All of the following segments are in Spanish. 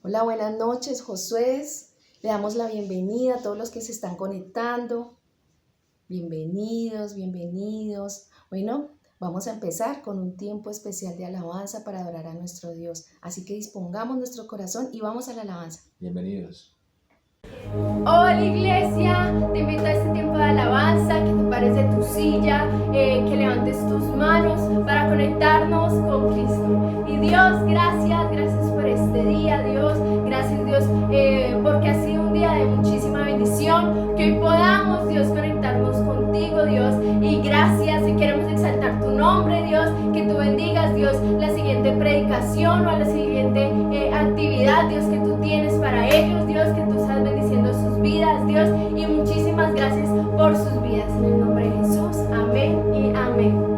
Hola, buenas noches, Josué. Le damos la bienvenida a todos los que se están conectando. Bienvenidos, bienvenidos. Bueno, vamos a empezar con un tiempo especial de alabanza para adorar a nuestro Dios. Así que dispongamos nuestro corazón y vamos a la alabanza. Bienvenidos. Hola iglesia, te invito a este tiempo de alabanza, que te pares de tu silla, que levantes tus manos para conectarnos con Cristo. Y Dios, gracias por este día, Dios, gracias Dios, porque ha sido un día de muchísima bendición, que hoy podamos, Dios, conectarnos contigo, Dios, y gracias, y queremos exaltar tu nombre, Dios, que tú bendigas, Dios, la siguiente predicación o la siguiente actividad, Dios, que tú tienes para ellos, Dios, que tú estás bendiciendo sus vidas, Dios, y muchísimas gracias por sus vidas. En el nombre de Jesús, amén y amén.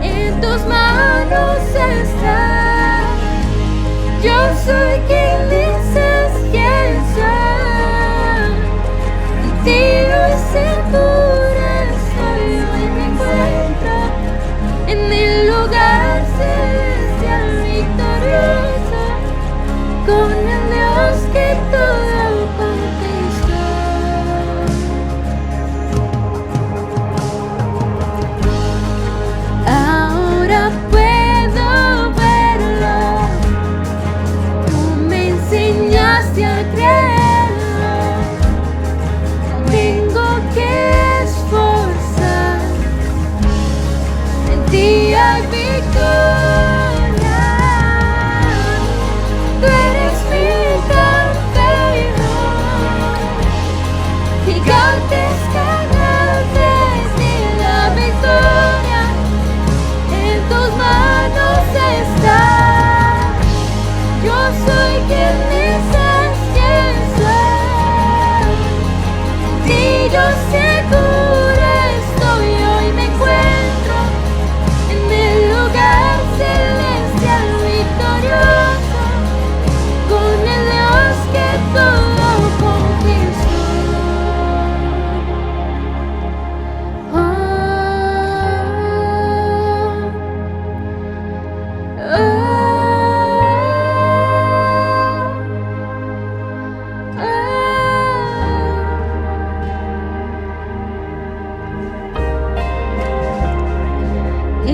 En tus manos está. Yo soy quien dices quién soy. En ti hoy segura estoy. Hoy me encuentro en el lugar celestial victorioso, con el Dios que todo conquistó. Ahora puedo verlo, tú me enseñaste a creerlo. Tengo que esforzar, en ti hay victoria. Tú eres mi campeón, gigantes ganaste de la victoria. En tus manos está. Yo soy quien dices quién soy. En ti yo segura estoy. Hoy me encuentro en el lugar celestial victorioso, con el Dios que todo conquistó. Y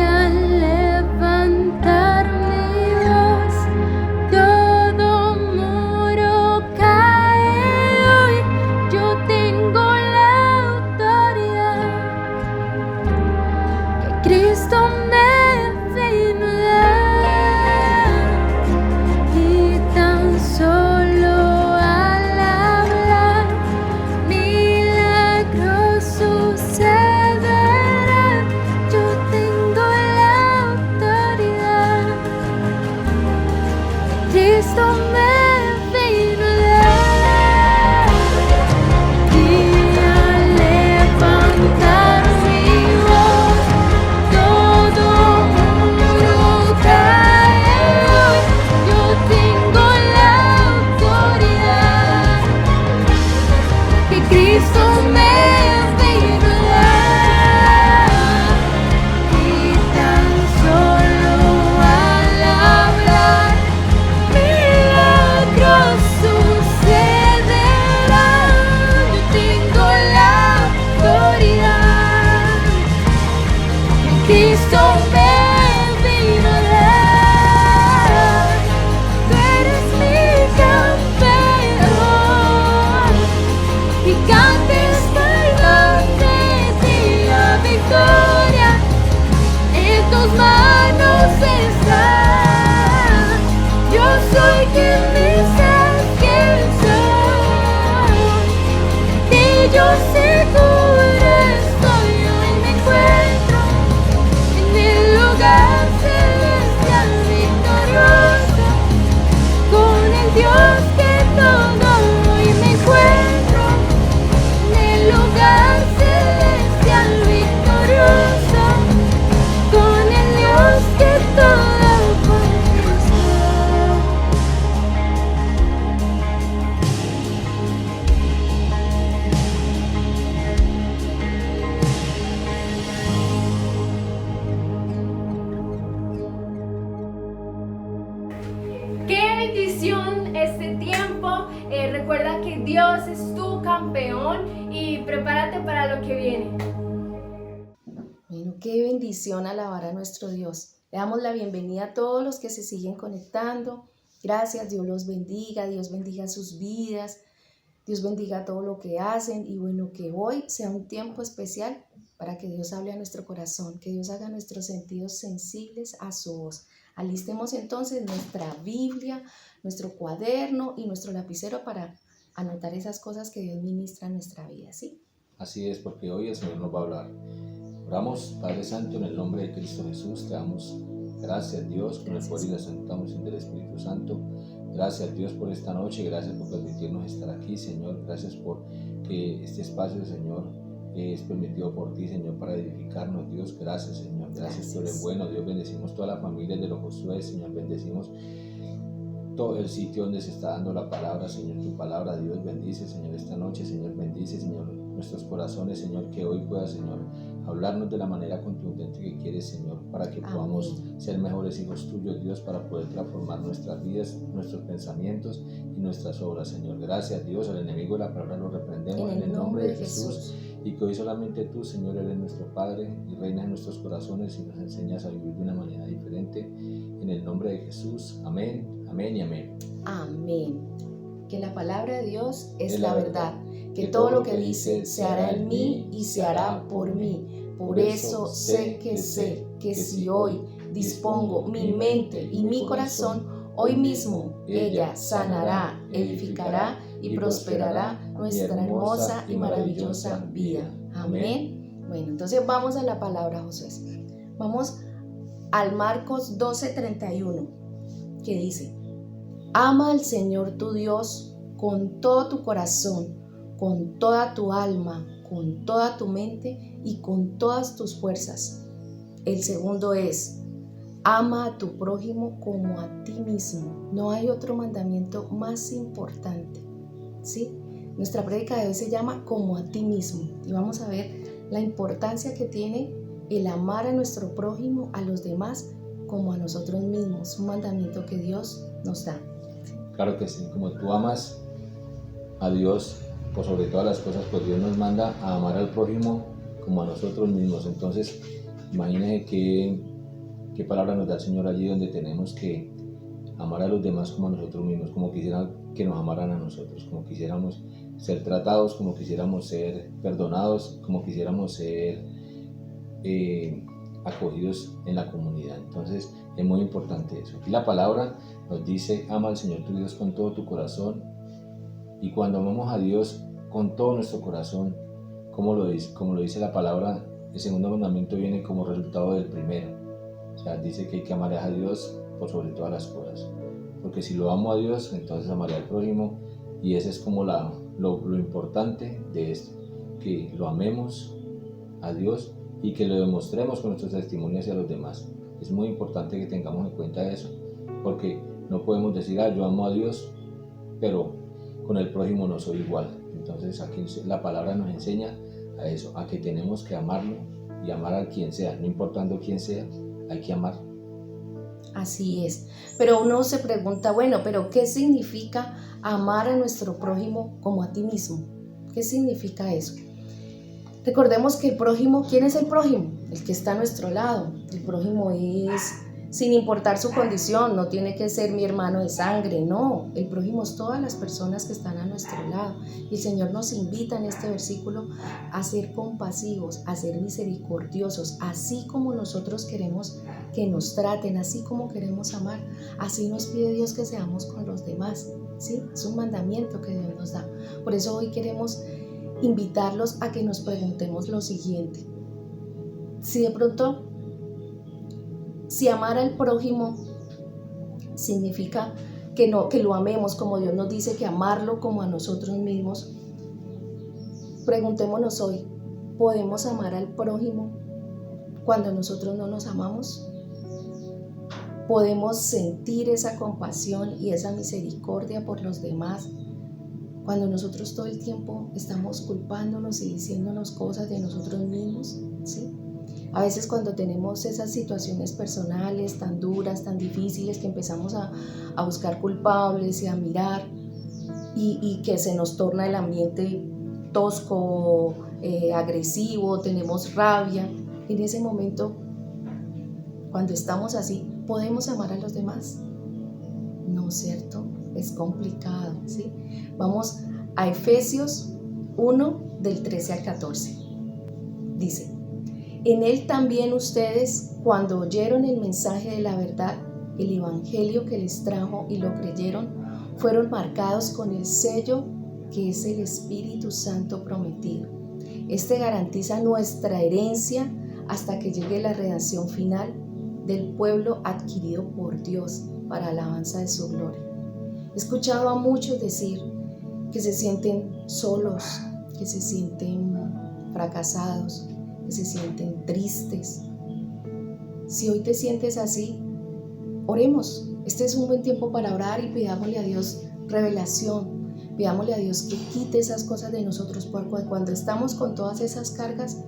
al levantar mi voz, todo muro cae hoy. Yo tengo la autoridad que Cristo me vino a dar. Y tan solo al hablar, milagros sucederán. Yo tengo la autoridad que Cristo me vino a dar. Y al levantar mi voz, todo muro cae hoy. Yo tengo la autoridad que Cristo me vino a dar. Y tan solo al hablar, bendición este tiempo. Recuerda que Dios es tu campeón y prepárate para lo que viene. Bueno, qué bendición alabar a nuestro Dios. Le damos la bienvenida a todos los que se siguen conectando. Gracias, Dios los bendiga, Dios bendiga sus vidas, Dios bendiga todo lo que hacen y bueno, que hoy sea un tiempo especial para que Dios hable a nuestro corazón, que Dios haga nuestros sentidos sensibles a su voz. Alistemos entonces nuestra Biblia, nuestro cuaderno y nuestro lapicero para anotar esas cosas que Dios ministra en nuestra vida, ¿sí? Así es, porque hoy el Señor nos va a hablar. Oramos, Padre Santo, en el nombre de Cristo Jesús, te damos gracias, Dios, por el poder y la santa unción del Espíritu Santo. Gracias, Dios, por esta noche, gracias por permitirnos estar aquí, Señor. Gracias por que este espacio, Señor, es permitido por ti, Señor, para edificarnos, Dios. Gracias, Señor. Gracias, tú eres bueno, Dios. Bendecimos toda la familia de los Josué, Señor. Bendecimos todo el sitio donde se está dando la palabra, Señor. Tu palabra, Dios, bendice, Señor, esta noche, Señor. Bendice, Señor, nuestros corazones, Señor, que hoy pueda, Señor, hablarnos de la manera contundente que quieres, Señor, para que podamos ser mejores hijos tuyos, Dios, para poder transformar nuestras vidas, nuestros pensamientos y nuestras obras, Señor. Gracias, Dios. Al enemigo de la palabra lo reprendemos en el nombre de Jesús. Y que hoy solamente tú, Señor, eres nuestro Padre y reinas en nuestros corazones y nos enseñas a vivir de una manera diferente. En el nombre de Jesús. Amén, amén y amén. Amén. Que la palabra de Dios es la verdad. Que todo lo que dice se hará en mí y se hará por mí. Por eso sé que si hoy dispongo mi mente y mi corazón, hoy mismo ella sanará, edificará y prosperará nuestra hermosa y maravillosa vida. Amén. Bueno, entonces vamos a la palabra, Josué. Vamos al Marcos 12:31, que dice: ama al Señor tu Dios con todo tu corazón, con toda tu alma, con toda tu mente y con todas tus fuerzas. El segundo es: ama a tu prójimo como a ti mismo. No hay otro mandamiento más importante, ¿sí? Nuestra prédica de hoy se llama como a ti mismo y vamos a ver la importancia que tiene el amar a nuestro prójimo, a los demás, como a nosotros mismos. Un mandamiento que Dios nos da. Claro que sí, como tú amas a Dios por sobre todas las cosas, pues Dios nos manda a amar al prójimo como a nosotros mismos. Entonces, imagínense qué palabra nos da el Señor allí donde tenemos que amar a los demás como a nosotros mismos, como quisieran que nos amaran a nosotros, como quisiéramos ser tratados, como quisiéramos ser perdonados, como quisiéramos ser acogidos en la comunidad. Entonces es muy importante eso. Aquí la palabra nos dice: ama al Señor tu Dios con todo tu corazón. Y cuando amamos a Dios con todo nuestro corazón, como lo dice la palabra, el segundo mandamiento viene como resultado del primero. O sea, dice que hay que amar a Dios por sobre todas las cosas, porque si lo amo a Dios, entonces amaré al prójimo. Y ese es como lo importante de esto, que lo amemos a Dios y que lo demostremos con nuestros testimonios hacia los demás. Es muy importante que tengamos en cuenta eso, porque no podemos decir: yo amo a Dios, pero con el prójimo no soy igual. Entonces aquí la palabra nos enseña a eso, a que tenemos que amarlo y amar a quien sea, no importando quién sea, hay que amar. Así es, pero uno se pregunta, bueno, pero ¿qué significa amar a nuestro prójimo como a ti mismo? ¿Qué significa eso? Recordemos que el prójimo, ¿quién es el prójimo? El que está a nuestro lado. El prójimo es, sin importar su condición, no tiene que ser mi hermano de sangre, no. El prójimo es todas las personas que están a nuestro lado. Y el Señor nos invita en este versículo a ser compasivos, a ser misericordiosos, así como nosotros queremos que nos traten, así como queremos amar. Así nos pide Dios que seamos con los demás, ¿sí? Es un mandamiento que Dios nos da. Por eso hoy queremos invitarlos a que nos preguntemos lo siguiente: si de pronto, si amar al prójimo significa que lo amemos como Dios nos dice que amarlo como a nosotros mismos, preguntémonos hoy: ¿podemos amar al prójimo cuando nosotros no nos amamos? ¿Podemos sentir esa compasión y esa misericordia por los demás cuando nosotros todo el tiempo estamos culpándonos y diciéndonos cosas de nosotros mismos? ¿Sí? A veces cuando tenemos esas situaciones personales tan duras, tan difíciles, que empezamos a buscar culpables y a mirar y que se nos torna el ambiente tosco, agresivo, tenemos rabia, en ese momento, cuando estamos así, ¿podemos amar a los demás? No, ¿cierto? Es complicado, ¿sí? Vamos a Efesios 1, del 13 al 14. Dice: en él también ustedes, cuando oyeron el mensaje de la verdad, el evangelio que les trajo y lo creyeron, fueron marcados con el sello que es el Espíritu Santo prometido. Este garantiza nuestra herencia hasta que llegue la redención final del pueblo adquirido por Dios para alabanza de su gloria. He escuchado a muchos decir que se sienten solos, que se sienten fracasados, que se sienten tristes. Si hoy te sientes así, oremos. Este es un buen tiempo para orar y pidámosle a Dios revelación. Pidámosle a Dios que quite esas cosas de nosotros, porque cuando estamos con todas esas cargas,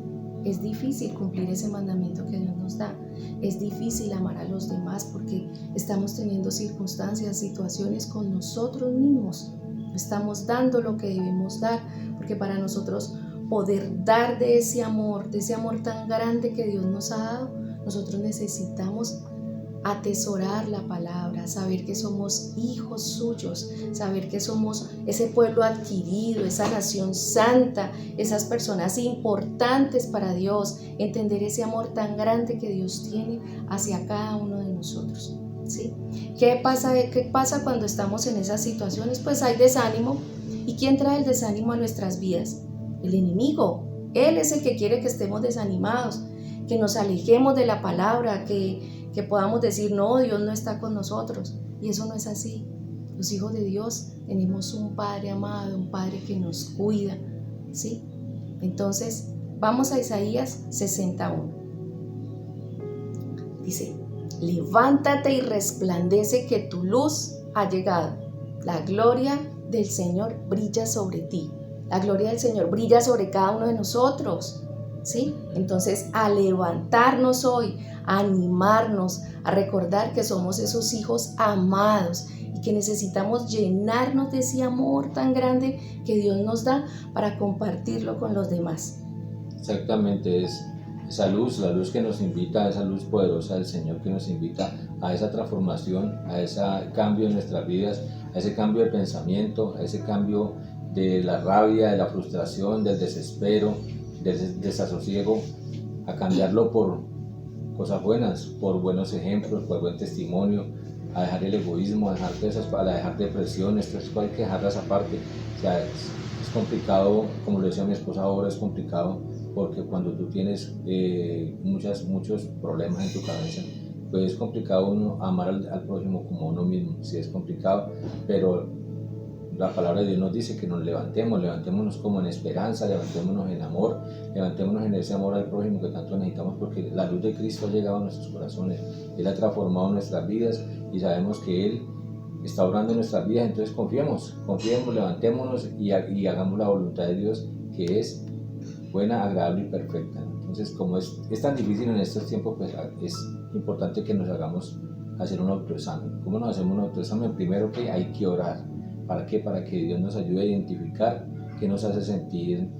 es difícil cumplir ese mandamiento que Dios nos da. Es difícil amar a los demás porque estamos teniendo circunstancias, situaciones con nosotros mismos. Estamos dando lo que debemos dar, porque para nosotros poder dar de ese amor tan grande que Dios nos ha dado, nosotros necesitamos atesorar la palabra, saber que somos hijos suyos, saber que somos ese pueblo adquirido, esa nación santa, esas personas importantes para Dios, entender ese amor tan grande que Dios tiene hacia cada uno de nosotros, ¿sí? ¿Qué pasa cuando estamos en esas situaciones? Pues hay desánimo. ¿Y quién trae el desánimo a nuestras vidas? El enemigo. Él es el que quiere que estemos desanimados, que nos alejemos de la palabra, que podamos decir, no, Dios no está con nosotros. Y eso no es así. Los hijos de Dios tenemos un Padre amado, un Padre que nos cuida, ¿sí? Entonces, vamos a Isaías 61. Dice: levántate y resplandece, que tu luz ha llegado. La gloria del Señor brilla sobre ti. La gloria del Señor brilla sobre cada uno de nosotros, ¿sí? Entonces, a levantarnos hoy, a animarnos, a recordar que somos esos hijos amados y que necesitamos llenarnos de ese amor tan grande que Dios nos da para compartirlo con los demás. Exactamente, es esa luz, la luz que nos invita, esa luz poderosa del Señor que nos invita a esa transformación, a ese cambio en nuestras vidas, a ese cambio de pensamiento, a ese cambio de la rabia, de la frustración, del desespero, del desasosiego, a cambiarlo por cosas buenas, por buenos ejemplos, por buen testimonio, a dejar el egoísmo, a dejar depresiones, todo eso hay que dejarlas aparte. O sea, es complicado, como lo decía mi esposa ahora, es complicado porque cuando tú tienes muchos problemas en tu cabeza, pues es complicado uno amar al prójimo como uno mismo. Sí, es complicado, pero la palabra de Dios nos dice que nos levantémonos como en esperanza, levantémonos en amor, levantémonos en ese amor al prójimo que tanto necesitamos, porque la luz de Cristo ha llegado a nuestros corazones, Él ha transformado nuestras vidas y sabemos que Él está obrando en nuestras vidas. Entonces confiemos, levantémonos y hagamos la voluntad de Dios, que es buena, agradable y perfecta. Entonces, como es tan difícil en estos tiempos, pues es importante que nos hagamos hacer un autoexamen. ¿Cómo nos hacemos un autoexamen? Primero, que hay que orar. ¿Para qué? Para que Dios nos ayude a identificar qué nos hace sentir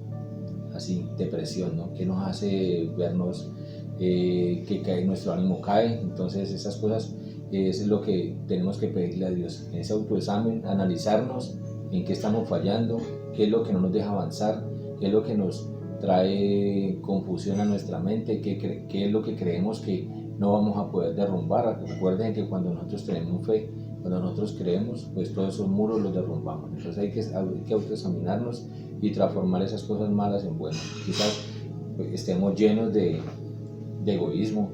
así depresión, ¿no? Qué nos hace vernos que nuestro ánimo cae. Entonces esas cosas es lo que tenemos que pedirle a Dios. En ese autoexamen, analizarnos en qué estamos fallando, qué es lo que no nos deja avanzar, qué es lo que nos trae confusión a nuestra mente, qué es lo que creemos que no vamos a poder derrumbar. Recuerden que cuando nosotros tenemos fe, cuando nosotros creemos, pues todos esos muros los derrumbamos. Entonces hay que autoexaminarnos y transformar esas cosas malas en buenas. Quizás pues, estemos llenos de egoísmo,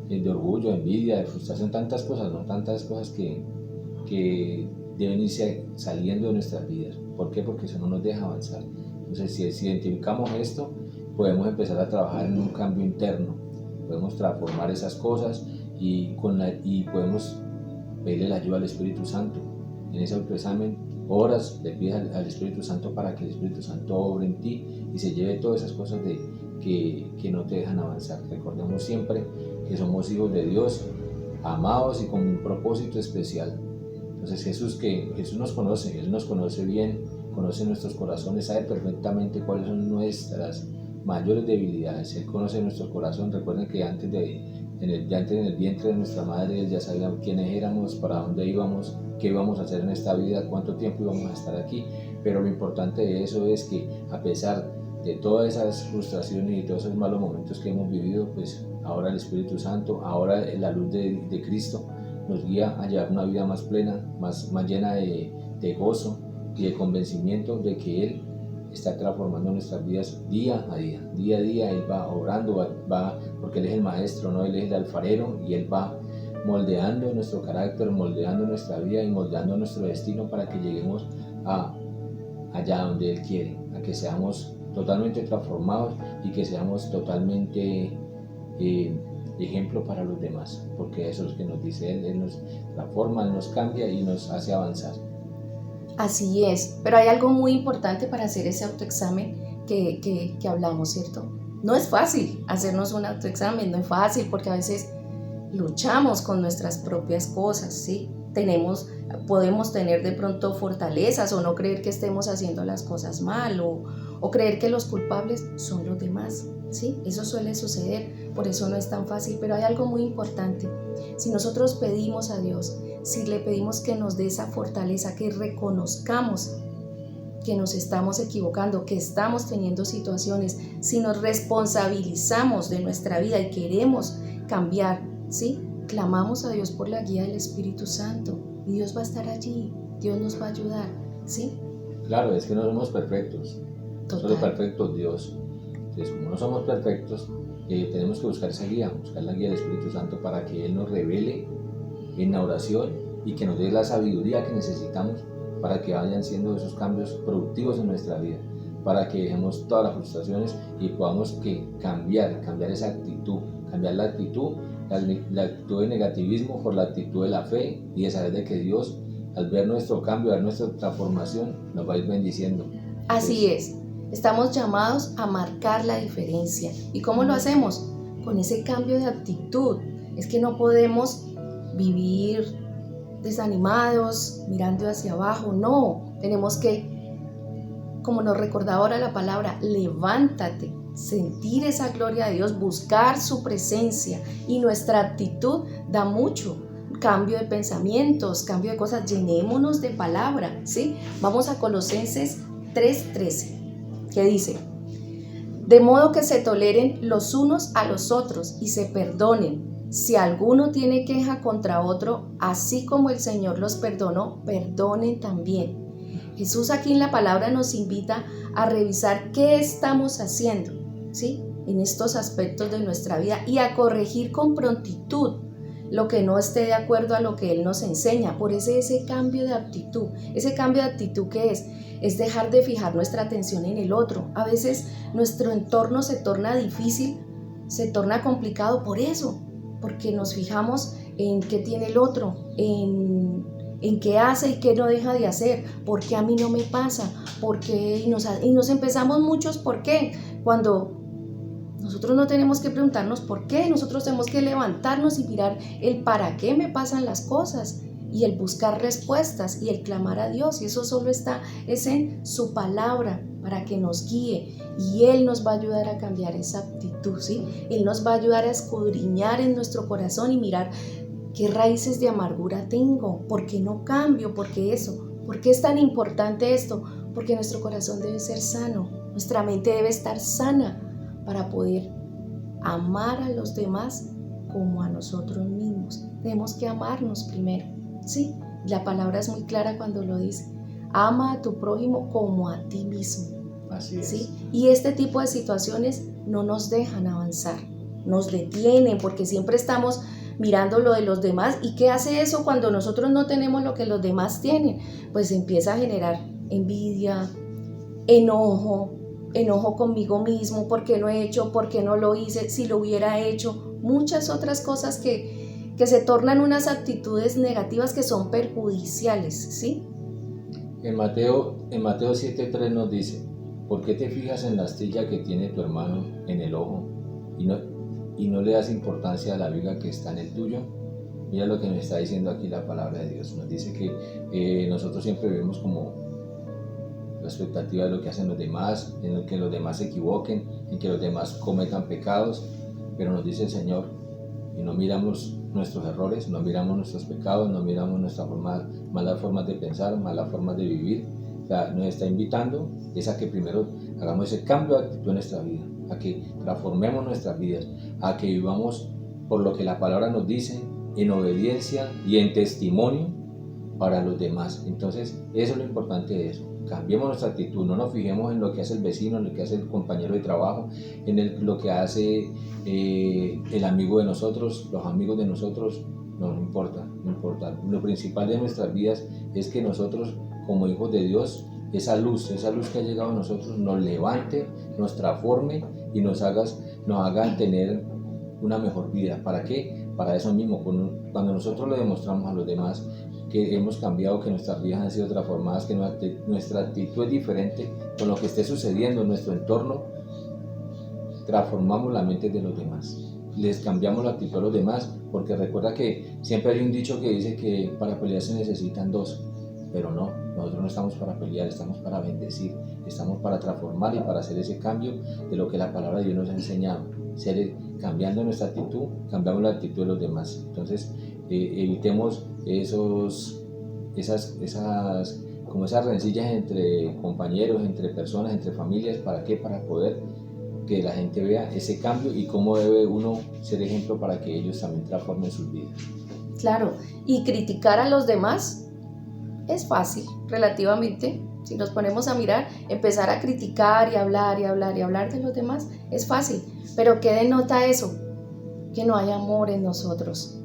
de orgullo, de envidia, de frustración, tantas cosas, ¿no? Tantas cosas que deben irse saliendo de nuestras vidas. ¿Por qué? Porque eso no nos deja avanzar. Entonces, si identificamos esto, podemos empezar a trabajar en un cambio interno. Podemos transformar esas cosas y podemos pedirle la ayuda al Espíritu Santo. En ese autoexamen, oras, le pides al Espíritu Santo para que el Espíritu Santo obre en ti y se lleve todas esas cosas que no te dejan avanzar. Recordemos siempre que somos hijos de Dios, amados y con un propósito especial. Entonces Jesús nos conoce, Él nos conoce bien, conoce nuestros corazones, sabe perfectamente cuáles son nuestras mayores debilidades. Él conoce nuestro corazón. Recuerden que antes en el vientre de nuestra madre Él ya sabía quiénes éramos, para dónde íbamos, qué íbamos a hacer en esta vida, cuánto tiempo íbamos a estar aquí. Pero lo importante de eso es que a pesar de todas esas frustraciones y todos esos malos momentos que hemos vivido, pues ahora el Espíritu Santo, ahora la luz de Cristo nos guía a llevar una vida más plena, más llena de gozo y de convencimiento de que Él está transformando nuestras vidas día a día. Día a día Él va obrando, va porque Él es el maestro, ¿no? Él es el alfarero, y Él va moldeando nuestro carácter, moldeando nuestra vida y moldeando nuestro destino para que lleguemos allá donde Él quiere, a que seamos totalmente transformados y que seamos totalmente ejemplo para los demás, porque eso es lo que nos dice Él nos transforma, Él nos cambia y nos hace avanzar. Así es, pero hay algo muy importante para hacer ese autoexamen que hablamos, ¿cierto? No es fácil hacernos un autoexamen, no es fácil, porque a veces luchamos con nuestras propias cosas, ¿sí? Podemos tener de pronto fortalezas o no creer que estemos haciendo las cosas mal o creer que los culpables son los demás, ¿sí? Eso suele suceder, por eso no es tan fácil, pero hay algo muy importante. Si nosotros pedimos a Dios, si le pedimos que nos dé esa fortaleza, que reconozcamos que nos estamos equivocando, que estamos teniendo situaciones, si nos responsabilizamos de nuestra vida y queremos cambiar, ¿sí? Clamamos a Dios por la guía del Espíritu Santo y Dios va a estar allí, Dios nos va a ayudar, ¿sí? Claro, es que no somos perfectos, Total. solo perfecto Dios. Entonces, como no somos perfectos, tenemos que buscar esa guía, buscar la guía del Espíritu Santo para que Él nos revele en la oración y que nos dé la sabiduría que necesitamos para que vayan siendo esos cambios productivos en nuestra vida, para que dejemos todas las frustraciones y podamos cambiar esa actitud, cambiar la actitud de negativismo por la actitud de la fe y de saber de que Dios, al ver nuestro cambio, ver nuestra transformación, nos va a ir bendiciendo. Así es, estamos llamados a marcar la diferencia. ¿Y cómo lo hacemos? Con ese cambio de actitud. Es que no podemos vivir desanimados, mirando hacia abajo, no, tenemos que, como nos recordaba ahora la palabra, levántate, sentir esa gloria de Dios, buscar su presencia, y nuestra actitud da mucho, cambio de pensamientos, cambio de cosas, llenémonos de palabra, ¿sí? Vamos a Colosenses 3:13, que dice: de modo que se toleren los unos a los otros y se perdonen. Si alguno tiene queja contra otro, así como el Señor los perdonó, perdonen también. Jesús aquí en la palabra nos invita a revisar qué estamos haciendo, ¿sí? En estos aspectos de nuestra vida, y a corregir con prontitud lo que no esté de acuerdo a lo que Él nos enseña. Por ese cambio de actitud. Ese cambio de actitud, ¿qué es? Es dejar de fijar nuestra atención en el otro. A veces nuestro entorno se torna difícil, se torna complicado por eso, porque nos fijamos en qué tiene el otro, en qué hace y qué no deja de hacer, por qué a mí no me pasa, por qué, y nos empezamos muchos por qué, cuando nosotros no tenemos que preguntarnos por qué, nosotros tenemos que levantarnos y mirar el para qué me pasan las cosas, y el buscar respuestas y el clamar a Dios, y eso solo es en su palabra para que nos guíe, y Él nos va a ayudar a cambiar esa actitud, ¿sí? Él nos va a ayudar a escudriñar en nuestro corazón y mirar qué raíces de amargura tengo, por qué no cambio, por qué eso, por qué es tan importante esto, porque nuestro corazón debe ser sano, nuestra mente debe estar sana para poder amar a los demás como a nosotros mismos. Tenemos que amarnos primero, ¿sí? La palabra es muy clara cuando lo dice: ama a tu prójimo como a ti mismo. Así es. ¿Sí? Y este tipo de situaciones no nos dejan avanzar, nos detienen, porque siempre estamos mirando lo de los demás. ¿Y qué hace eso cuando nosotros no tenemos lo que los demás tienen? Pues empieza a generar envidia, enojo conmigo mismo, porque no he hecho, porque no lo hice, si lo hubiera hecho, muchas otras cosas que se tornan unas actitudes negativas que son perjudiciales, ¿sí? En Mateo 7:3 nos dice: ¿por qué te fijas en la astilla que tiene tu hermano en el ojo y no le das importancia a la viga que está en el tuyo? Mira lo que nos está diciendo aquí la palabra de Dios. Nos dice que nosotros siempre vemos como la expectativa de lo que hacen los demás, en que los demás se equivoquen, en que los demás cometan pecados, pero nos dice el Señor, y no miramos nuestros errores, no miramos nuestros pecados, no miramos nuestras malas formas de pensar, malas formas de vivir. O sea, nos está invitando es a que primero hagamos ese cambio de actitud en nuestra vida, a que transformemos nuestras vidas, a que vivamos por lo que la palabra nos dice, en obediencia y en testimonio para los demás. Entonces, eso es lo importante de eso. Cambiemos nuestra actitud, no nos fijemos en lo que hace el vecino, en lo que hace el compañero de trabajo, lo que hace el amigo de nosotros, los amigos de nosotros. No importa. Lo principal de nuestras vidas es que nosotros, como hijos de Dios, esa luz que ha llegado a nosotros nos levante, nos transforme y nos haga tener una mejor vida. ¿Para qué? Para eso mismo, cuando nosotros le demostramos a los demás que hemos cambiado, que nuestras vidas han sido transformadas, que nuestra actitud es diferente con lo que esté sucediendo en nuestro entorno, transformamos la mente de los demás, les cambiamos la actitud a los demás, porque recuerda que siempre hay un dicho que dice que para pelear se necesitan dos, pero no, nosotros no estamos para pelear, estamos para bendecir, estamos para transformar y para hacer ese cambio de lo que la palabra de Dios nos ha enseñado, cambiando nuestra actitud, cambiamos la actitud de los demás. Entonces evitemos esas rencillas entre compañeros, entre personas, entre familias. ¿Para qué? Para poder que la gente vea ese cambio y cómo debe uno ser ejemplo para que ellos también transformen sus vidas. Claro, y criticar a los demás es fácil, relativamente. Si nos ponemos a mirar, empezar a criticar y hablar de los demás es fácil. Pero ¿qué denota eso? Que no hay amor en nosotros,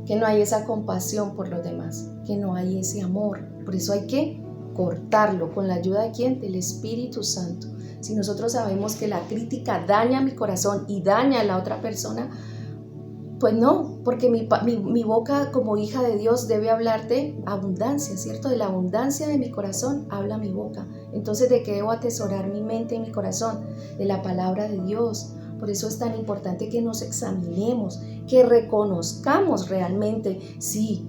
que no hay esa compasión por los demás, que no hay ese amor. Por eso hay que cortarlo. ¿Con la ayuda de quién? Del Espíritu Santo. Si nosotros sabemos que la crítica daña mi corazón y daña a la otra persona, pues no, porque mi boca como hija de Dios debe hablar de abundancia, ¿cierto? De la abundancia de mi corazón habla mi boca. Entonces, ¿de qué debo atesorar mi mente y mi corazón? De la palabra de Dios. Por eso es tan importante que nos examinemos, que reconozcamos realmente si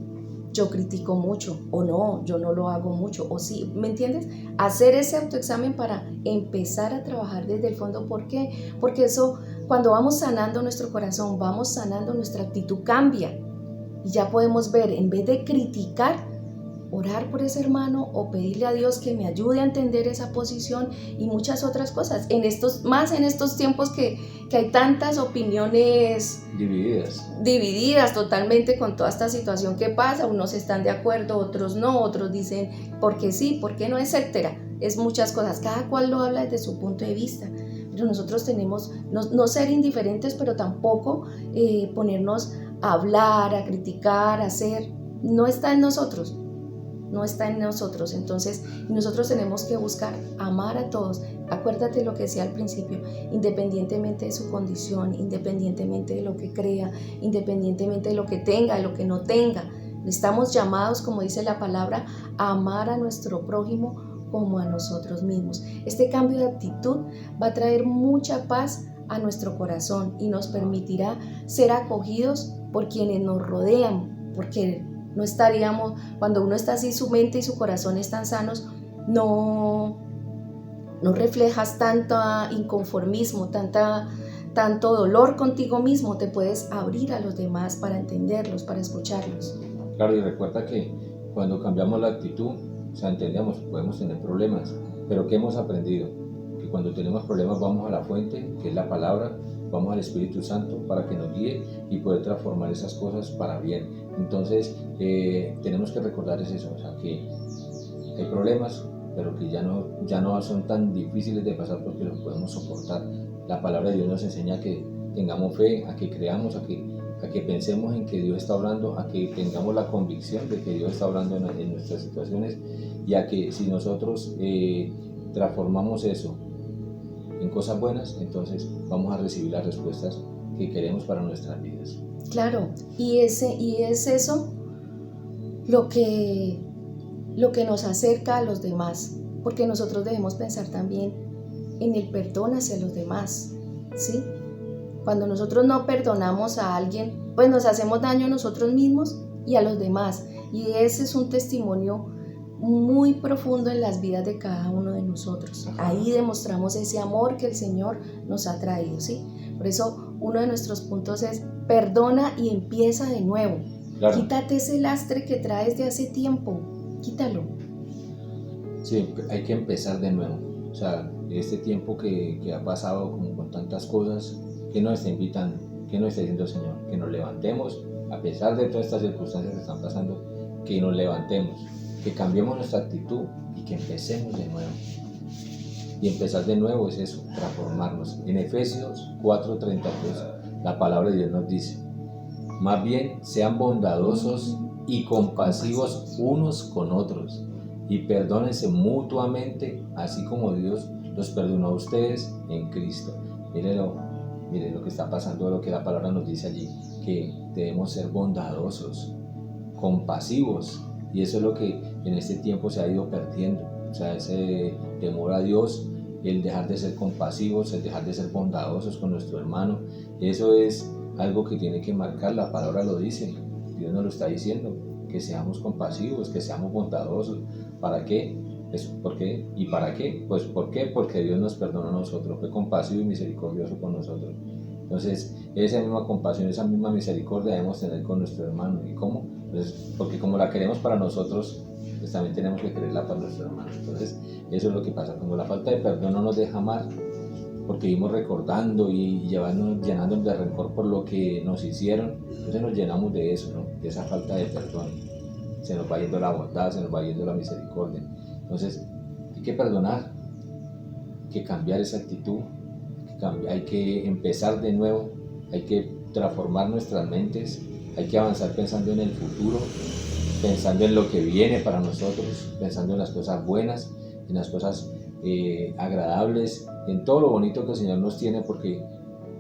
yo critico mucho o no, yo no lo hago mucho o sí, ¿me entiendes? Hacer ese autoexamen para empezar a trabajar desde el fondo. ¿Por qué? Porque eso, cuando vamos sanando nuestro corazón, vamos sanando nuestra actitud, cambia y ya podemos ver, en vez de criticar, orar por ese hermano o pedirle a Dios que me ayude a entender esa posición y muchas otras cosas. En estos tiempos que hay tantas opiniones divididas totalmente con toda esta situación que pasa, unos están de acuerdo, otros no, otros dicen porque sí, porque no, etcétera. Es muchas cosas, cada cual lo habla desde su punto de vista. Pero nosotros tenemos no ser indiferentes, pero tampoco ponernos a hablar, a criticar, a hacer. No está en nosotros. Entonces nosotros tenemos que buscar amar a todos. Acuérdate lo que decía al principio, independientemente de su condición, independientemente de lo que crea, independientemente de lo que tenga, de lo que no tenga. Estamos llamados, como dice la palabra, a amar a nuestro prójimo como a nosotros mismos. Este cambio de actitud va a traer mucha paz a nuestro corazón y nos permitirá ser acogidos por quienes nos rodean, porque no estaríamos, cuando uno está así, su mente y su corazón están sanos, no reflejas tanto inconformismo, tanto dolor contigo mismo, te puedes abrir a los demás para entenderlos, para escucharlos. Claro, y recuerda que cuando cambiamos la actitud, o sea, entendemos, podemos tener problemas, pero ¿qué hemos aprendido? Que cuando tenemos problemas vamos a la fuente, que es la palabra, vamos al Espíritu Santo para que nos guíe y poder transformar esas cosas para bien. Entonces tenemos que recordar eso, o sea, que hay problemas, pero que ya no son tan difíciles de pasar porque los podemos soportar. La palabra de Dios nos enseña a que tengamos fe, a que creamos, a que pensemos en que Dios está obrando, a que tengamos la convicción de que Dios está obrando en nuestras situaciones y a que si nosotros transformamos eso en cosas buenas, entonces vamos a recibir las respuestas que queremos para nuestras vidas. Claro, y es eso lo que nos acerca a los demás, porque nosotros debemos pensar también en el perdón hacia los demás, ¿sí? Cuando nosotros no perdonamos a alguien, pues nos hacemos daño a nosotros mismos y a los demás. Y ese es un testimonio muy profundo en las vidas de cada uno de nosotros. Ahí demostramos ese amor que el Señor nos ha traído, ¿sí? Por eso uno de nuestros puntos es perdona y empieza de nuevo. Claro. Quítate ese lastre que traes de hace tiempo, quítalo. Sí, hay que empezar de nuevo. O sea, este tiempo que ha pasado como con tantas cosas, ¿qué nos está invitando? ¿Qué nos está diciendo el Señor? Que nos levantemos, a pesar de todas estas circunstancias que están pasando, que nos levantemos, que cambiemos nuestra actitud y que empecemos de nuevo. Y empezar de nuevo es eso, transformarnos. En Efesios 4:33, la palabra de Dios nos dice: más bien sean bondadosos y compasivos unos con otros, y perdónense mutuamente, así como Dios los perdonó a ustedes en Cristo. Miren lo que está pasando, lo que la palabra nos dice allí, que debemos ser bondadosos, compasivos, y eso es lo que en este tiempo se ha ido perdiendo. O sea, ese temor a Dios, el dejar de ser compasivos, el dejar de ser bondadosos con nuestro hermano, eso es algo que tiene que marcar, la palabra lo dice, Dios nos lo está diciendo, que seamos compasivos, que seamos bondadosos. ¿Para qué? ¿Por qué? ¿Y para qué? Pues ¿por qué? Porque Dios nos perdonó a nosotros, fue compasivo y misericordioso con nosotros. Entonces, esa misma compasión, esa misma misericordia debemos tener con nuestro hermano. ¿Y cómo? Pues porque como la queremos para nosotros, pues también tenemos que quererla para nuestro hermano. Entonces, eso es lo que pasa. Cuando la falta de perdón no nos deja amar, porque vivimos recordando y llenándonos de rencor por lo que nos hicieron, entonces nos llenamos de eso, ¿no? De esa falta de perdón. Se nos va yendo la bondad, se nos va yendo la misericordia. Entonces, hay que perdonar, hay que cambiar esa actitud, hay que empezar de nuevo, hay que transformar nuestras mentes, hay que avanzar pensando en el futuro, pensando en lo que viene para nosotros, pensando en las cosas buenas, en las cosas agradables, en todo lo bonito que el Señor nos tiene, porque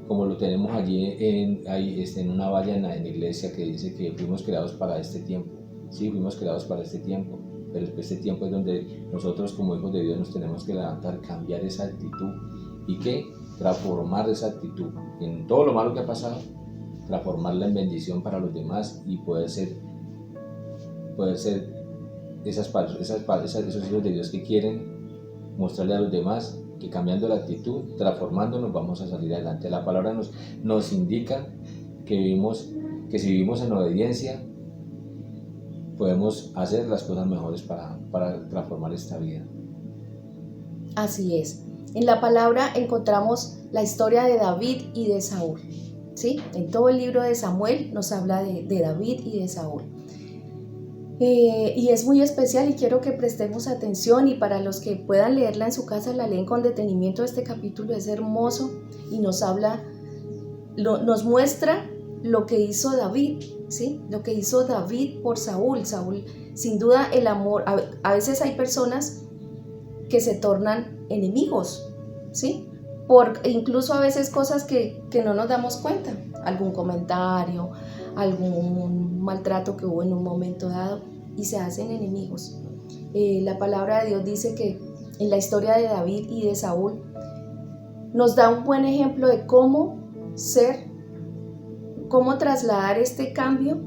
como lo tenemos allí en una valla en la iglesia que dice que fuimos creados para este tiempo. Sí, fuimos creados para este tiempo, pero este tiempo es donde nosotros como hijos de Dios nos tenemos que levantar, cambiar esa actitud y que transformar esa actitud en todo lo malo que ha pasado, transformarla en bendición para los demás y poder ser esos hijos de Dios que quieren mostrarle a los demás que cambiando la actitud, transformándonos, vamos a salir adelante. La palabra nos indica que si vivimos en obediencia, podemos hacer las cosas mejores para transformar esta vida. Así es. En la palabra encontramos la historia de David y de Saúl, ¿sí? En todo el libro de Samuel nos habla de David y de Saúl. Y es muy especial y quiero que prestemos atención, y para los que puedan leerla en su casa, la leen con detenimiento. Este capítulo es hermoso y nos muestra lo que hizo David, ¿sí? Lo que hizo David por Saúl. Saúl, sin duda, el amor, a veces hay personas que se tornan enemigos, ¿sí? Por incluso a veces cosas que no nos damos cuenta, algún comentario, algún maltrato que hubo en un momento dado, y se hacen enemigos. La palabra de Dios dice que en la historia de David y de Saúl nos da un buen ejemplo de cómo trasladar este cambio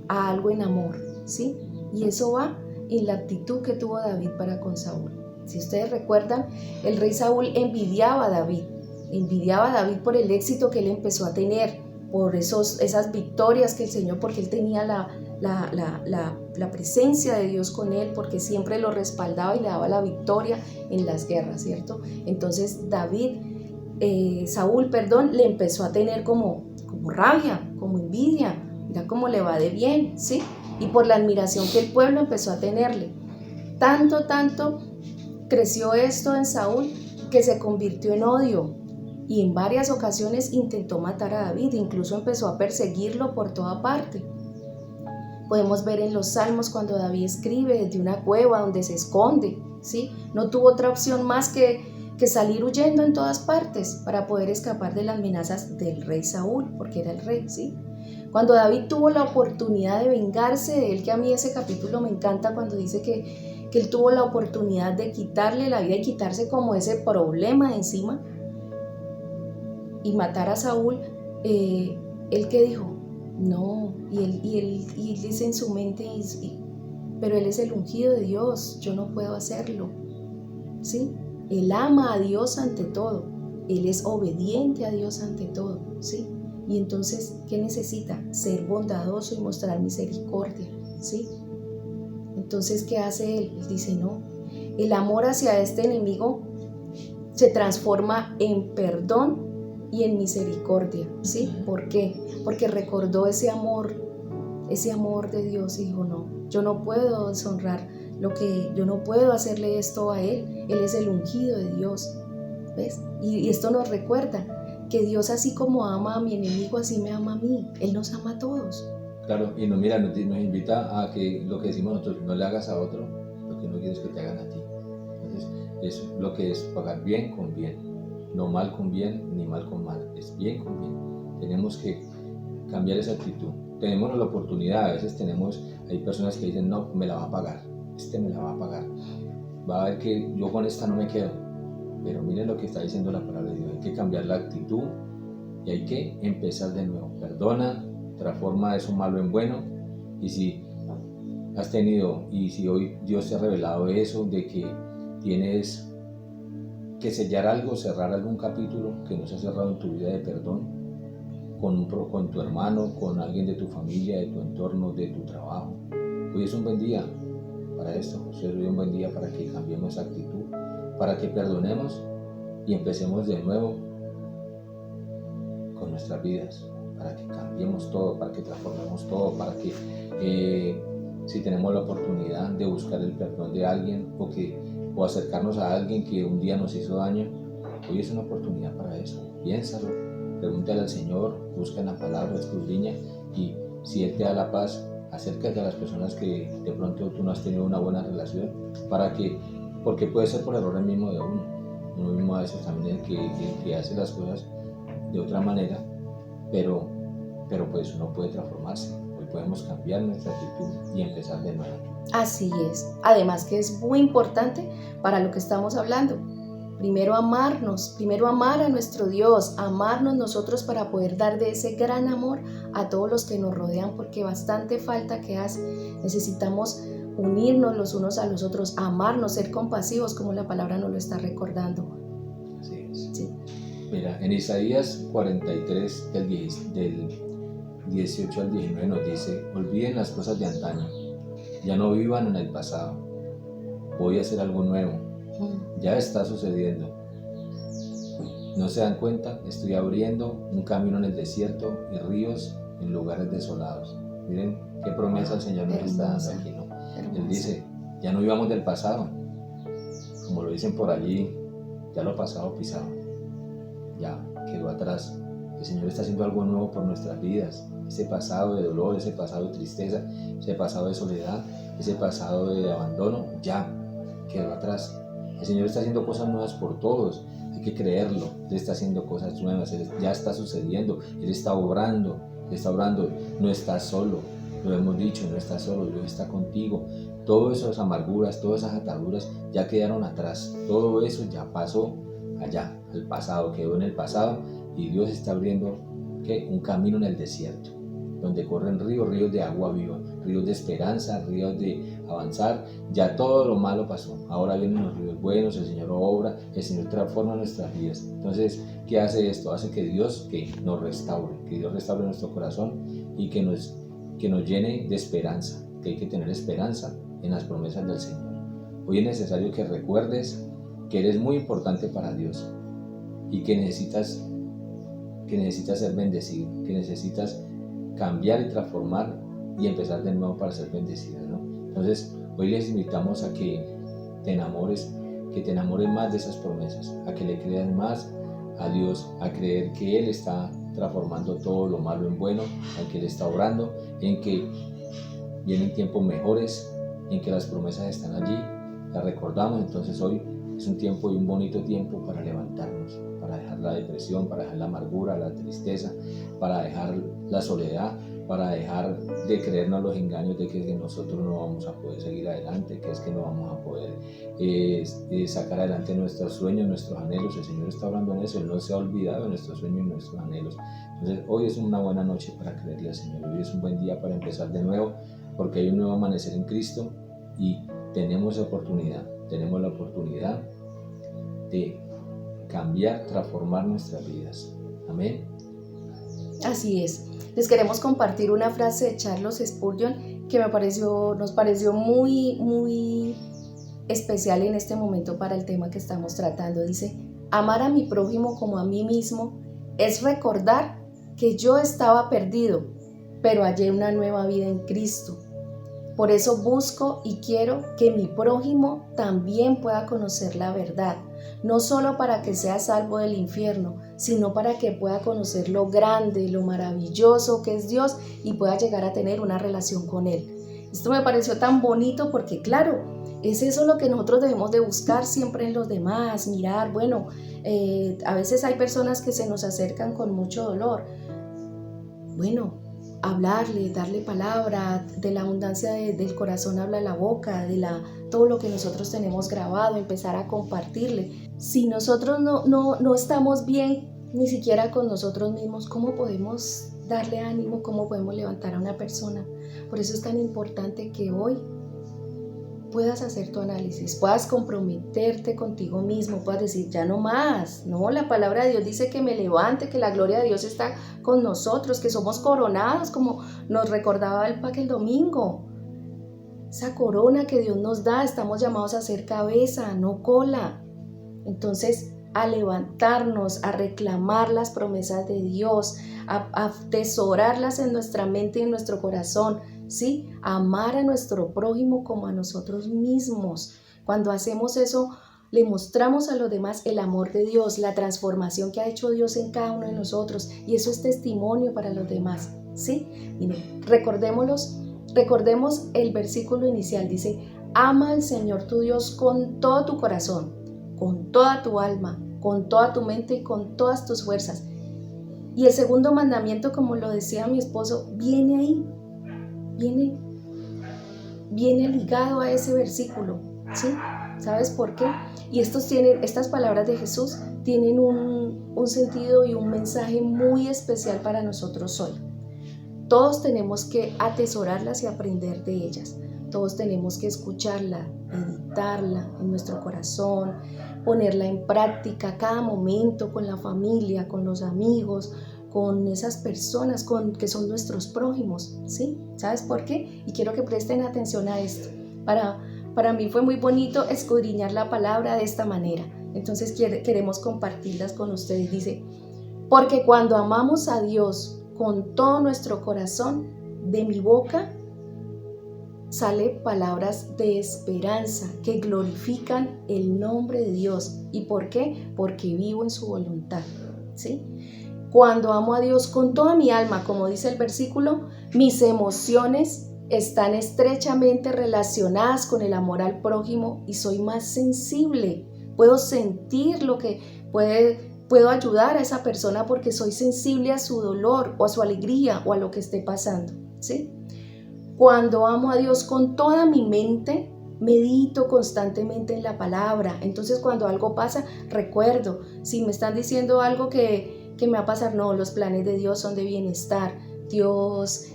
a algo en amor, ¿sí? Y eso va en la actitud que tuvo David para con Saúl. Si ustedes recuerdan, el rey Saúl envidiaba a David por el éxito que él empezó a tener, por esas victorias que el Señor, porque él tenía la presencia de Dios con él, porque siempre lo respaldaba y le daba la victoria en las guerras, ¿cierto? Entonces Saúl, le empezó a tener como rabia, como envidia, mira cómo le va de bien, ¿sí? Y por la admiración que el pueblo empezó a tenerle. Tanto creció esto en Saúl que se convirtió en odio, y en varias ocasiones intentó matar a David, incluso empezó a perseguirlo por toda parte. Podemos ver en los Salmos cuando David escribe desde una cueva donde se esconde, ¿sí? No tuvo otra opción más que salir huyendo en todas partes para poder escapar de las amenazas del rey Saúl, porque era el rey, ¿sí? Cuando David tuvo la oportunidad de vengarse de él, que a mí ese capítulo me encanta cuando dice que que él tuvo la oportunidad de quitarle la vida y quitarse como ese problema de encima y matar a Saúl, él que dijo, no, y él dice en su mente, pero él es el ungido de Dios, yo no puedo hacerlo, ¿sí? Él ama a Dios ante todo, él es obediente a Dios ante todo, ¿sí? Y entonces, ¿qué necesita? Ser bondadoso y mostrar misericordia, ¿sí? Entonces, ¿qué hace él? Él dice, no, el amor hacia este enemigo se transforma en perdón y en misericordia, ¿sí? ¿Por qué? Porque recordó ese amor de Dios y dijo, no, yo no puedo deshonrar yo no puedo hacerle esto a él es el ungido de Dios, ¿ves? Y esto nos recuerda que Dios, así como ama a mi enemigo, así me ama a mí, Él nos ama a todos. Claro, y nos invita a que lo que decimos nosotros, no le hagas a otro lo que no quieres que te hagan a ti. Entonces, es lo que es pagar bien con bien, no mal con bien ni mal con mal, es bien con bien. Tenemos que cambiar esa actitud. Tenemos la oportunidad, a veces hay personas que dicen, no, me la va a pagar, me la va a pagar. Va a ver que yo con esta no me quedo. Pero miren lo que está diciendo la palabra de Dios, hay que cambiar la actitud y hay que empezar de nuevo. Perdona, transforma eso malo en bueno, y si has tenido, y si hoy Dios te ha revelado eso, de que tienes que sellar algo, cerrar algún capítulo que no se ha cerrado en tu vida de perdón, con tu hermano, con alguien de tu familia, de tu entorno, de tu trabajo. Hoy es un buen día para esto, hoy es un buen día para que cambiemos esa actitud, para que perdonemos y empecemos de nuevo con nuestras vidas, para que cambiemos todo, para que transformemos todo, para que si tenemos la oportunidad de buscar el perdón de alguien o acercarnos a alguien que un día nos hizo daño, hoy es una oportunidad para eso. Piénsalo, pregúntale al Señor, busca en la palabra, escudriña, y si Él te da la paz, acércate a las personas que de pronto tú no has tenido una buena relación, porque puede ser por errores mismo de uno mismo a veces también el que hace las cosas de otra manera, pero pues uno puede transformarse. Hoy podemos cambiar nuestra actitud y empezar de nuevo. Así es, además que es muy importante para lo que estamos hablando. Primero amarnos, primero amar a nuestro Dios, amarnos nosotros para poder dar de ese gran amor a todos los que nos rodean, porque bastante falta que hace. Necesitamos unirnos los unos a los otros, amarnos, ser compasivos, como la palabra nos lo está recordando. Así es. Sí. Mira, en Isaías 43, del 18 al 19 nos dice, olviden las cosas de antaño, ya no vivan en el pasado, voy a hacer algo nuevo, ya está sucediendo. ¿No se dan cuenta? Estoy abriendo un camino en el desierto y ríos en lugares desolados. Miren qué promesa el Señor nos está dando aquí, ¿no? Él dice, ya no vivamos del pasado, como lo dicen por allí, ya lo pasado pisado, ya quedó atrás. El Señor está haciendo algo nuevo por nuestras vidas. Ese pasado de dolor, ese pasado de tristeza, ese pasado de soledad, ese pasado de abandono, ya quedó atrás. El Señor está haciendo cosas nuevas por todos, hay que creerlo. Él está haciendo cosas nuevas, ya está sucediendo, Él está obrando, no estás solo. Lo hemos dicho, no estás solo, Dios está contigo. Todas esas amarguras, todas esas ataduras ya quedaron atrás. Todo eso ya pasó allá, al pasado, quedó en el pasado, y Dios está abriendo un camino en el desierto, donde corren ríos de agua viva, ríos de esperanza, ríos de avanzar. Ya todo lo malo pasó, ahora vienen los ríos buenos, el Señor obra, el Señor transforma nuestras vidas. Entonces, ¿qué hace esto? Hace que Dios nos restaure, que Dios restaure nuestro corazón y que nos llene de esperanza, que hay que tener esperanza en las promesas del Señor. Hoy es necesario que recuerdes que eres muy importante para Dios y que necesitas ser bendecido, que necesitas cambiar y transformar y empezar de nuevo para ser bendecido, ¿no? Entonces, hoy les invitamos a que te enamores más de esas promesas, a que le creas más a Dios, a creer que Él está transformando todo lo malo en bueno, en que Él está obrando, en que vienen tiempos mejores, en que las promesas están allí, las recordamos. Entonces hoy es un tiempo y un bonito tiempo para levantarnos, para dejar la depresión, para dejar la amargura, la tristeza, para dejar la soledad para dejar de creernos los engaños de que nosotros no vamos a poder seguir adelante, que es que no vamos a poder sacar adelante nuestros sueños, nuestros anhelos. El Señor está hablando en eso, Él no se ha olvidado de nuestros sueños y nuestros anhelos. Entonces hoy es una buena noche para creerle al Señor, hoy es un buen día para empezar de nuevo, porque hay un nuevo amanecer en Cristo y tenemos la oportunidad de cambiar, transformar nuestras vidas. Amén. Así es. Les queremos compartir una frase de Charles Spurgeon que nos pareció muy especial en este momento para el tema que estamos tratando. Dice: amar a mi prójimo como a mí mismo es recordar que yo estaba perdido, pero hallé una nueva vida en Cristo. Por eso busco y quiero que mi prójimo también pueda conocer la verdad, no solo para que sea salvo del infierno, sino para que pueda conocer lo grande, lo maravilloso que es Dios y pueda llegar a tener una relación con Él. Esto me pareció tan bonito porque, claro, es eso lo que nosotros debemos de buscar siempre en los demás, mirar, bueno, a veces hay personas que se nos acercan con mucho dolor. Bueno, hablarle, darle palabra, de la abundancia del corazón habla la boca, todo lo que nosotros tenemos grabado, empezar a compartirle. Si nosotros no estamos bien ni siquiera con nosotros mismos, ¿cómo podemos darle ánimo? ¿Cómo podemos levantar a una persona? Por eso es tan importante que hoy puedas hacer tu análisis, puedas comprometerte contigo mismo, puedas decir, ya no más, no, la palabra de Dios dice que me levante, que la gloria de Dios está con nosotros, que somos coronados, como nos recordaba el Pac el domingo. Esa corona que Dios nos da, estamos llamados a ser cabeza, no cola. Entonces, a levantarnos, a reclamar las promesas de Dios, a atesorarlas en nuestra mente y en nuestro corazón, ¿sí? Amar a nuestro prójimo como a nosotros mismos. Cuando hacemos eso, le mostramos a los demás el amor de Dios, la transformación que ha hecho Dios en cada uno de nosotros, y eso es testimonio para los demás, ¿sí? Miren, recordemos el versículo inicial, dice: ama al Señor tu Dios con todo tu corazón, con toda tu alma, con toda tu mente y con todas tus fuerzas. Y el segundo mandamiento, como lo decía mi esposo, viene ahí, viene ligado a ese versículo, ¿sí? ¿Sabes por qué? Y estas palabras de Jesús tienen un sentido y un mensaje muy especial para nosotros hoy. Todos tenemos que atesorarlas y aprender de ellas. Todos tenemos que escucharla, meditarla en nuestro corazón, ponerla en práctica cada momento con la familia, con los amigos, con esas personas que son nuestros prójimos, ¿sí? ¿Sabes por qué? Y quiero que presten atención a esto. Para mí fue muy bonito escudriñar la palabra de esta manera. Entonces queremos compartirlas con ustedes. Dice: porque cuando amamos a Dios con todo nuestro corazón, de mi boca salen palabras de esperanza que glorifican el nombre de Dios. ¿Y por qué? Porque vivo en su voluntad, ¿sí? Cuando amo a Dios con toda mi alma, como dice el versículo, mis emociones están estrechamente relacionadas con el amor al prójimo y soy más sensible. Puedo sentir lo que puedo ayudar a esa persona porque soy sensible a su dolor o a su alegría o a lo que esté pasando, ¿sí? Cuando amo a Dios con toda mi mente, medito constantemente en la palabra. Entonces, cuando algo pasa, recuerdo. Si me están diciendo algo que me va a pasar, no, los planes de Dios son de bienestar. Dios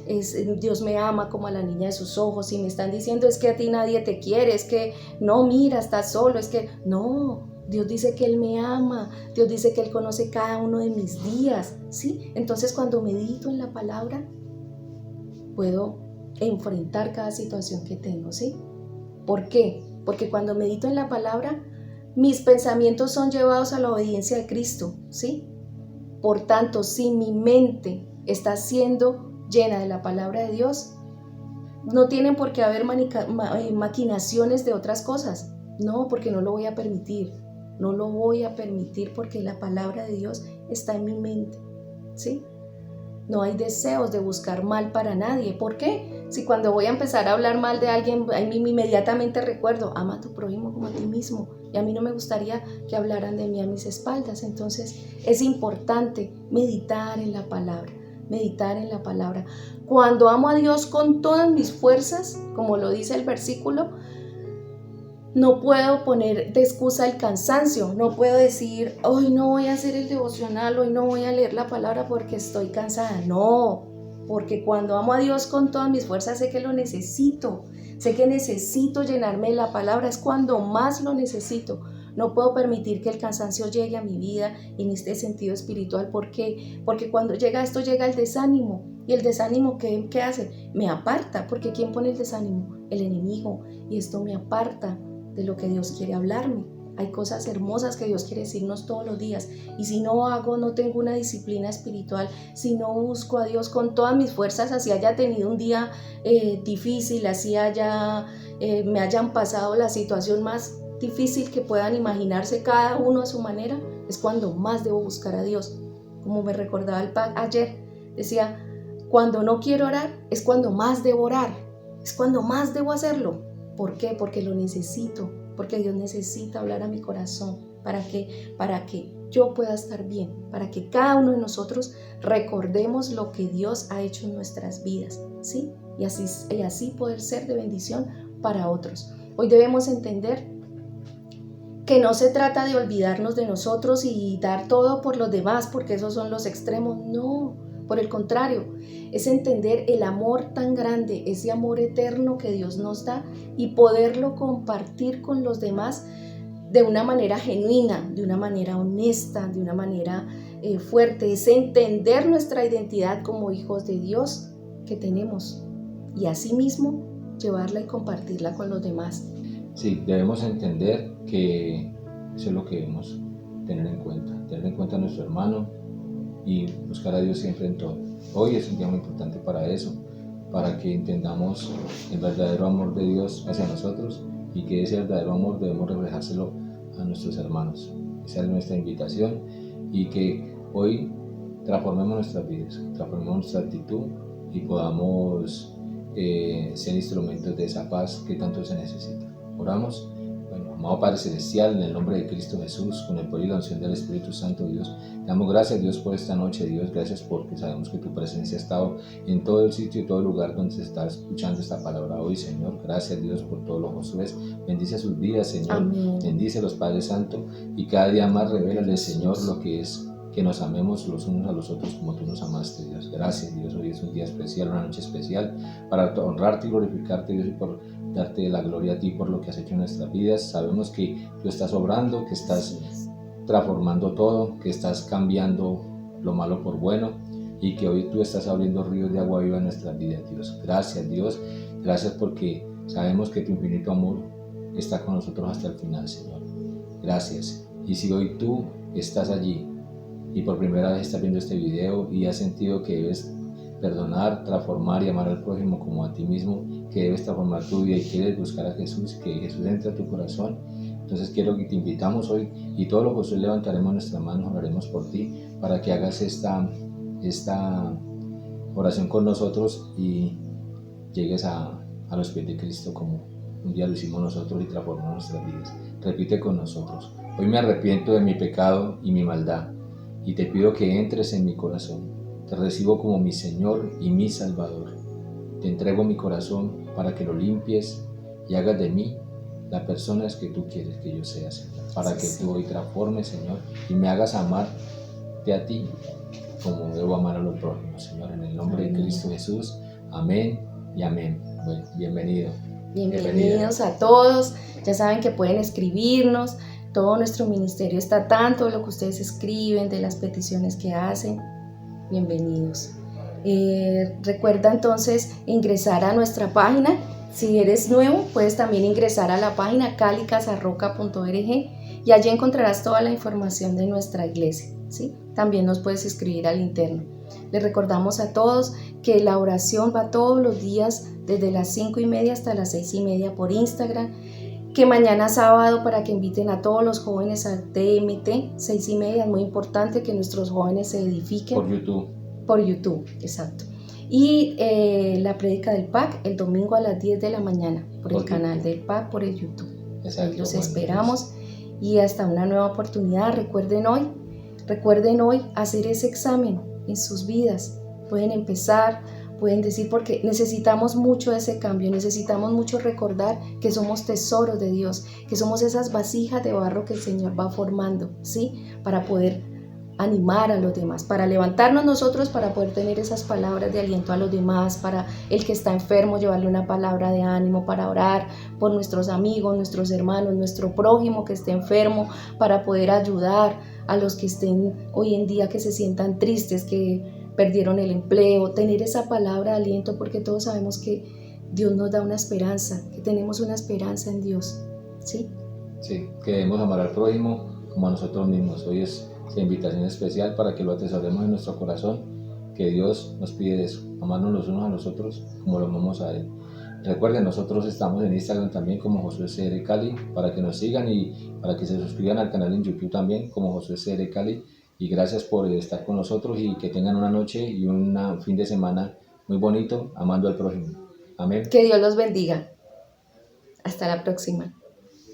me ama como a la niña de sus ojos. Si me están diciendo es que a ti nadie te quiere, es que no, mira, estás solo, es que no, Dios dice que Él me ama, Dios dice que Él conoce cada uno de mis días, ¿sí? Entonces, cuando medito en la palabra, puedo enfrentar cada situación que tengo, ¿sí? ¿Por qué? Porque cuando medito en la palabra, mis pensamientos son llevados a la obediencia a Cristo, ¿sí? Por tanto, si mi mente está siendo llena de la palabra de Dios, no tienen por qué haber maquinaciones de otras cosas. No, porque no lo voy a permitir. No lo voy a permitir porque la palabra de Dios está en mi mente, ¿sí? No hay deseos de buscar mal para nadie. ¿Por qué? Si cuando voy a empezar a hablar mal de alguien, inmediatamente recuerdo, ama a tu prójimo como a ti mismo. Y a mí no me gustaría que hablaran de mí a mis espaldas. Entonces es importante meditar en la palabra. meditar en la palabra. Cuando amo a Dios con todas mis fuerzas, como lo dice el versículo, no puedo poner de excusa el cansancio, no puedo decir, hoy no voy a hacer el devocional, hoy no voy a leer la palabra porque estoy cansada. No, porque cuando amo a Dios con todas mis fuerzas sé que lo necesito, sé que necesito llenarme de la palabra, es cuando más lo necesito. No puedo permitir que el cansancio llegue a mi vida en este sentido espiritual. ¿Por qué? Porque cuando llega esto llega el desánimo. ¿Y el desánimo qué hace? Me aparta. Porque ¿quién pone el desánimo? El enemigo. Y esto me aparta de lo que Dios quiere hablarme. Hay cosas hermosas que Dios quiere decirnos todos los días. Y si no tengo una disciplina espiritual, si no busco a Dios con todas mis fuerzas, así haya tenido un día difícil, así me hayan pasado la situación más difícil que puedan imaginarse cada uno a su manera, es cuando más debo buscar a Dios. Como me recordaba el Pag ayer, decía, cuando no quiero orar es cuando más debo orar, es cuando más debo hacerlo. ¿Por qué? Porque lo necesito, porque Dios necesita hablar a mi corazón. ¿Para qué? Para que yo pueda estar bien, para que cada uno de nosotros recordemos lo que Dios ha hecho en nuestras vidas, ¿sí? Y así poder ser de bendición para otros. Hoy debemos entender que no se trata de olvidarnos de nosotros y dar todo por los demás, porque esos son los extremos. No, por el contrario, es entender el amor tan grande, ese amor eterno que Dios nos da y poderlo compartir con los demás de una manera genuina, de una manera honesta, de una manera fuerte. Es entender nuestra identidad como hijos de Dios que tenemos y asimismo llevarla y compartirla con los demás. Sí, debemos entender que eso es lo que debemos tener en cuenta a nuestro hermano y buscar a Dios siempre en todo. Hoy es un día muy importante para eso, para que entendamos el verdadero amor de Dios hacia nosotros y que ese verdadero amor debemos reflejárselo a nuestros hermanos. Esa es nuestra invitación y que hoy transformemos nuestras vidas, transformemos nuestra actitud y podamos ser instrumentos de esa paz que tanto se necesita. Oramos. Bueno, amado Padre Celestial, en el nombre de Cristo Jesús, con el poder y la unción del Espíritu Santo, Dios, te damos gracias, Dios, por esta noche, Dios, gracias porque sabemos que tu presencia ha estado en todo el sitio y todo el lugar donde se está escuchando esta palabra hoy, Señor. Gracias, Dios, por todos los Josué. Bendice sus vidas, Señor. Amén. Bendice los Padres Santos y cada día más revélale, Señor, lo que es que nos amemos los unos a los otros como tú nos amaste, Dios. Gracias, Dios. Hoy es un día especial, una noche especial para honrarte y glorificarte, Dios, y por darte la gloria a ti por lo que has hecho en nuestras vidas. Sabemos que tú estás obrando, que estás transformando todo, que estás cambiando lo malo por bueno y que hoy tú estás abriendo ríos de agua viva en nuestras vidas, Dios. Gracias, Dios. Gracias porque sabemos que tu infinito amor está con nosotros hasta el final, Señor. Gracias. Y si hoy tú estás allí y por primera vez estás viendo este video y has sentido que debes perdonar, transformar y amar al prójimo como a ti mismo, que debes transformar tu vida y quieres buscar a Jesús, que Jesús entre a tu corazón, entonces quiero que te invitamos hoy y todos los Josué levantaremos nuestras manos, oraremos por ti para que hagas esta oración con nosotros y llegues a los pies de Cristo como un día lo hicimos nosotros y transformamos nuestras vidas. Repite con nosotros: hoy me arrepiento de mi pecado y mi maldad y te pido que entres en mi corazón. Te recibo como mi Señor y mi Salvador. Te entrego mi corazón para que lo limpies y hagas de mí la persona que tú quieres que yo sea, Señor. Para que tú hoy transformes, Señor, y me hagas amarte a ti como debo amar a los prójimos, Señor. En el nombre de Cristo Jesús. Amén y amén. Bueno, bienvenido. Bienvenidos a todos. Ya saben que pueden escribirnos. Todo nuestro ministerio está tanto de lo que ustedes escriben, de las peticiones que hacen. Bienvenidos. Recuerda entonces ingresar a nuestra página. Si eres nuevo, puedes también ingresar a la página calicasarroca.org y allí encontrarás toda la información de nuestra iglesia, ¿sí? También nos puedes escribir al interno. Les recordamos a todos que la oración va todos los días desde las 5:30 hasta las 6:30 por Instagram. Que mañana sábado, para que inviten a todos los jóvenes al TMT, 6:30, es muy importante que nuestros jóvenes se edifiquen. Por YouTube, exacto. Y la prédica del PAC el domingo a las 10 de la mañana, por el canal del PAC, por el YouTube. Exacto, ahí los esperamos y hasta una nueva oportunidad. Recuerden hoy hacer ese examen en sus vidas. pueden empezar, pueden decir, porque necesitamos mucho ese cambio, necesitamos mucho recordar que somos tesoros de Dios, que somos esas vasijas de barro que el Señor va formando, ¿sí? Para poder animar a los demás, para levantarnos nosotros, para poder tener esas palabras de aliento a los demás, para el que está enfermo llevarle una palabra de ánimo, para orar por nuestros amigos, nuestros hermanos, nuestro prójimo que esté enfermo, para poder ayudar a los que estén hoy en día, que se sientan tristes, que perdieron el empleo, tener esa palabra de aliento, porque todos sabemos que Dios nos da una esperanza, que tenemos una esperanza en Dios, ¿sí? Sí, que debemos amar al prójimo como a nosotros mismos. Hoy es esa invitación especial para que lo atesoremos en nuestro corazón, que Dios nos pide eso, amarnos los unos a los otros como lo amamos a Él. Recuerden, nosotros estamos en Instagram también como Josué CR Cali, para que nos sigan y para que se suscriban al canal en YouTube también como Josué CR Cali. Y gracias por estar con nosotros y que tengan una noche y un fin de semana muy bonito amando al prójimo. Amén. Que Dios los bendiga. Hasta la próxima.